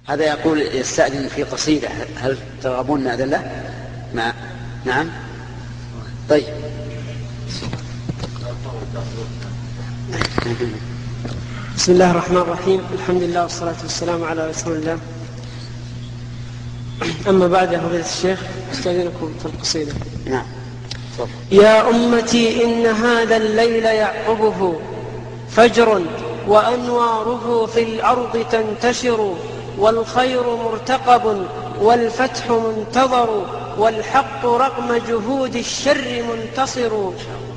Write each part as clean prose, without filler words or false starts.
هذا يقول يستأذن في قصيدة، هل ترغبون نأذن له؟ نعم. طيب. بسم الله الرحمن الرحيم، الحمد لله والصلاة والسلام على رسول الله. أما بعد يا فضيلة الشيخ أستأذنكم في القصيدة. نعم. يا أمتي إن هذا الليل يعقبه فجر وأنواره في الأرض تنتشر، والخير مرتقب والفتح منتظر، والحق رغم جهود الشر منتصر،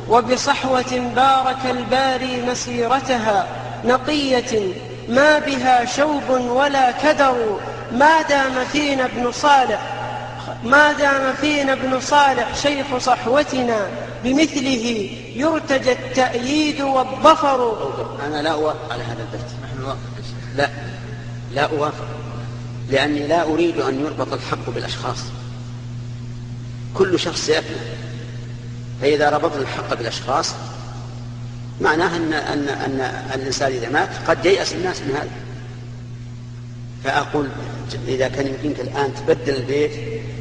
وبصحوة بارك الباري مسيرتها نقية ما بها شوب ولا كدر، ما دام فينا ابن صالح شيخ صحوتنا بمثله يرتجى التأييد والظفر. أنا لا أوافق على هذا البيت، لا أوافق، لأني لا أريد أن يربط الحق بالأشخاص. كل شخص يفنى، فإذا ربطنا الحق بالأشخاص معناه أن الإنسان إذا مات قد ييأس الناس من هذا. فأقول إذا كان يمكنك الآن تبدل البيت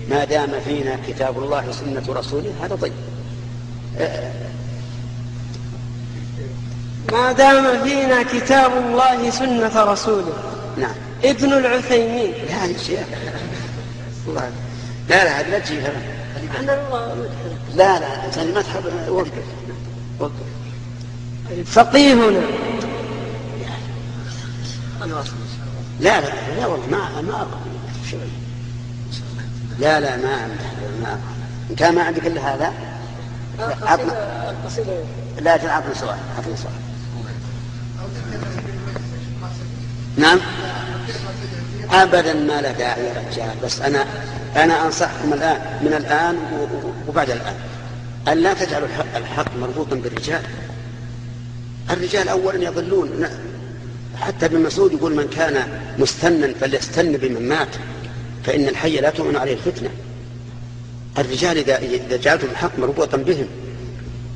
ما دام فينا كتاب الله وسنة رسوله، هذا طيب. ما دام فينا كتاب الله سنة رسوله. نعم. ابن العثيمين. لا هذا لا تجيها. لا أنت ما تحب. وقف. فقيهنا. لا والله ما أقرأ. لا ما إن كان ما عندك إلا هذا لا تعطني سؤال. نعم أبدا ما له داعي يا رجال، بس أنا أنصحكم من الآن وبعد الآن أن لا تجعلوا الحق مربوطا بالرجال. الرجال أولا يضلون، حتى ابن مسعود يقول من كان مستنا فليستن بمن مات فإن الحي لا تؤمن عليه الفتنة. الرجال إذا جعلتم الحق مربوطا بهم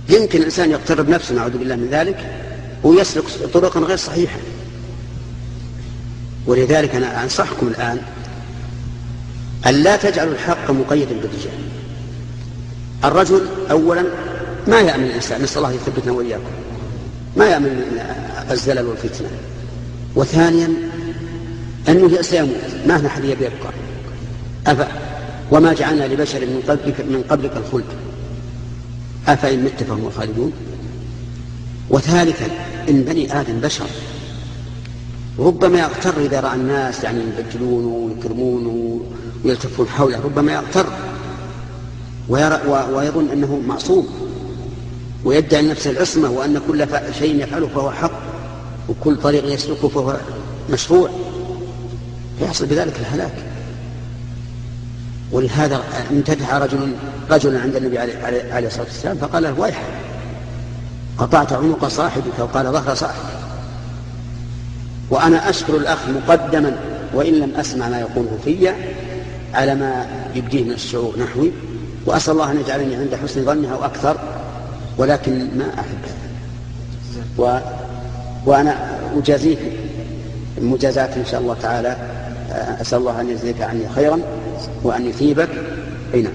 يمكن الإنسان يقترب نفسه نعوذ بالله من ذلك ويسلك طرقا غير صحيحة. ولذلك أنا أنصحكم الآن أن لا تجعلوا الحق مقيدا بالرجال. الرجل أولا ما يأمن الإنسان، نسأل الله يثبتنا وإياكم، ما يأمن الزلل والفتنة. وثانيا أنه سيموت، ما نحن بيبقى. وما جعلنا لبشر من قبلك الخلد أفإن مت فهم خالدون. وثالثا إن بني آدم بشر، ربما يغتر إذا رأى الناس يعني يبجلونه ويكرمونه ويلتفون حوله، ربما يغتر ويظن أنه معصوم ويدعي نفس العصمة وأن كل شيء يفعله فهو حق وكل طريق يسلكه فهو مشروع، فيحصل بذلك الهلاك. ولهذا امتدح رجل عند النبي عليه الصلاة والسلام فقال له ويحك قطعت عنق صاحبك، وقال ظهر صاحبك. وأنا أشكر الأخ مقدما وإن لم أسمع ما يقوله في على ما يبديه من الشعور نحوي، وأسأل الله أن يجعلني عند حسن ظنها وأكثر، ولكن ما أحب. وأنا أجازيك مجازات إن شاء الله تعالى. أسأل الله أن يجزيك عني خيرا وأن يثيبك. نعم.